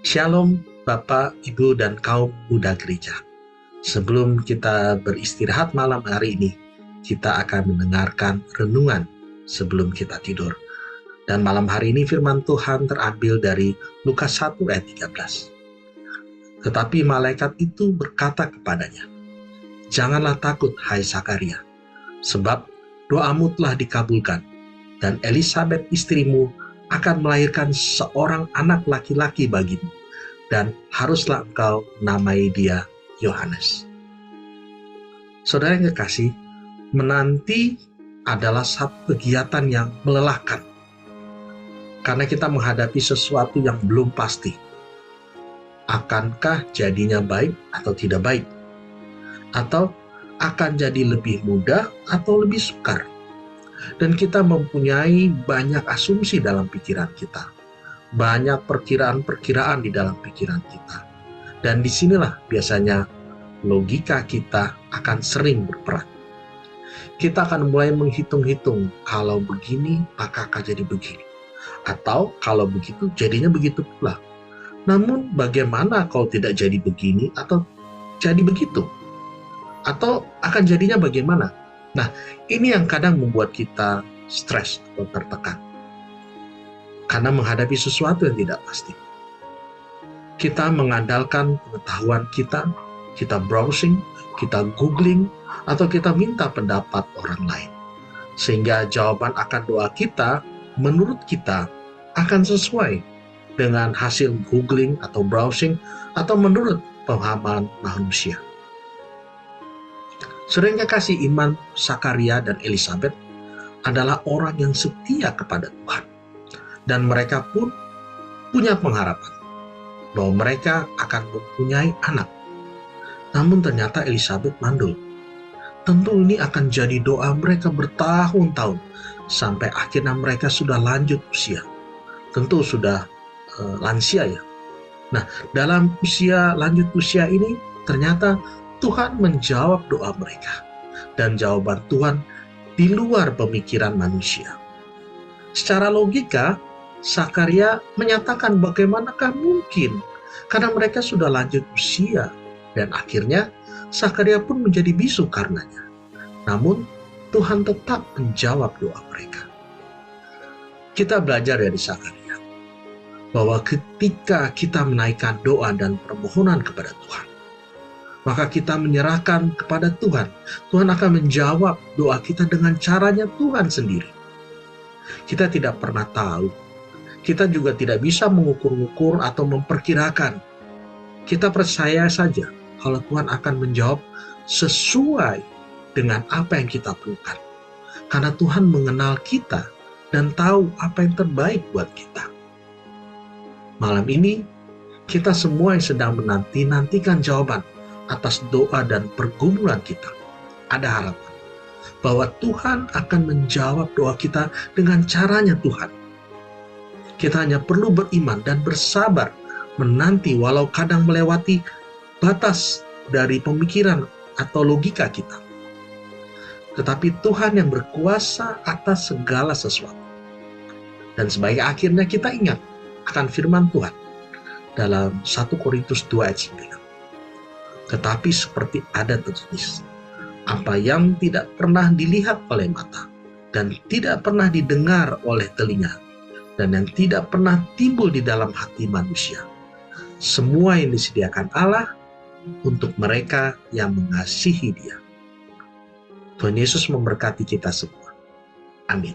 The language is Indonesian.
Shalom Bapak, Ibu, dan kaum muda gereja. Sebelum kita beristirahat malam hari ini, kita akan mendengarkan renungan sebelum kita tidur. Dan malam hari ini firman Tuhan terambil dari Lukas 1 ayat 13. Tetapi malaikat itu berkata kepadanya, "Janganlah takut, hai Sakaria, sebab doamu telah dikabulkan, dan Elisabet istrimu akan melahirkan seorang anak laki-laki bagimu, dan haruslah engkau namai dia Yohanes." Saudara yang kekasih, menanti adalah satu kegiatan yang melelahkan, karena kita menghadapi sesuatu yang belum pasti. Akankah jadinya baik atau tidak baik? Atau akan jadi lebih mudah atau lebih sukar? Dan kita mempunyai banyak asumsi dalam pikiran kita. Banyak perkiraan-perkiraan di dalam pikiran kita. Dan disinilah biasanya logika kita akan sering berperan. Kita akan mulai menghitung-hitung, kalau begini maka akan jadi begini. Atau kalau begitu jadinya begitu pula. Namun bagaimana kalau tidak jadi begini atau jadi begitu? Atau akan jadinya bagaimana? Nah, ini yang kadang membuat kita stres atau tertekan. Karena menghadapi sesuatu yang tidak pasti. Kita mengandalkan pengetahuan kita browsing, kita googling, atau kita minta pendapat orang lain. Sehingga jawaban akan doa kita, menurut kita, akan sesuai dengan hasil googling atau browsing, atau menurut pemahaman manusia. Saudara yang kekasih, iman Sakaria dan Elisabet adalah orang yang setia kepada Tuhan. Dan mereka pun punya pengharapan bahwa mereka akan mempunyai anak. Namun ternyata Elisabet mandul. Tentu ini akan jadi doa mereka bertahun-tahun, sampai akhirnya mereka sudah lanjut usia. Tentu sudah lansia ya. Nah, dalam lanjut usia ini, ternyata Tuhan menjawab doa mereka. Dan jawaban Tuhan di luar pemikiran manusia. Secara logika, Sakaria menyatakan bagaimanakah mungkin, karena mereka sudah lanjut usia. Dan akhirnya Sakaria pun menjadi bisu karenanya. Namun Tuhan tetap menjawab doa mereka. Kita belajar dari Sakaria bahwa ketika kita menaikkan doa dan permohonan kepada Tuhan, maka kita menyerahkan kepada Tuhan. Tuhan akan menjawab doa kita dengan caranya Tuhan sendiri. Kita tidak pernah tahu. Kita juga tidak bisa mengukur-ukur atau memperkirakan. Kita percaya saja kalau Tuhan akan menjawab sesuai dengan apa yang kita perlukan. Karena Tuhan mengenal kita dan tahu apa yang terbaik buat kita. Malam ini, kita semua yang sedang menantikan jawaban atas doa dan pergumulan kita. Ada harapan bahwa Tuhan akan menjawab doa kita dengan caranya Tuhan. Kita hanya perlu beriman dan bersabar menanti walau kadang melewati batas dari pemikiran atau logika kita. Tetapi Tuhan yang berkuasa atas segala sesuatu. Dan sebagai akhirnya kita ingat akan firman Tuhan dalam 1 Korintus 2 ayat 9. Tetapi seperti ada tertulis, apa yang tidak pernah dilihat oleh mata, dan tidak pernah didengar oleh telinga, dan yang tidak pernah timbul di dalam hati manusia, semua yang disediakan Allah untuk mereka yang mengasihi Dia. Tuhan Yesus memberkati kita semua. Amin.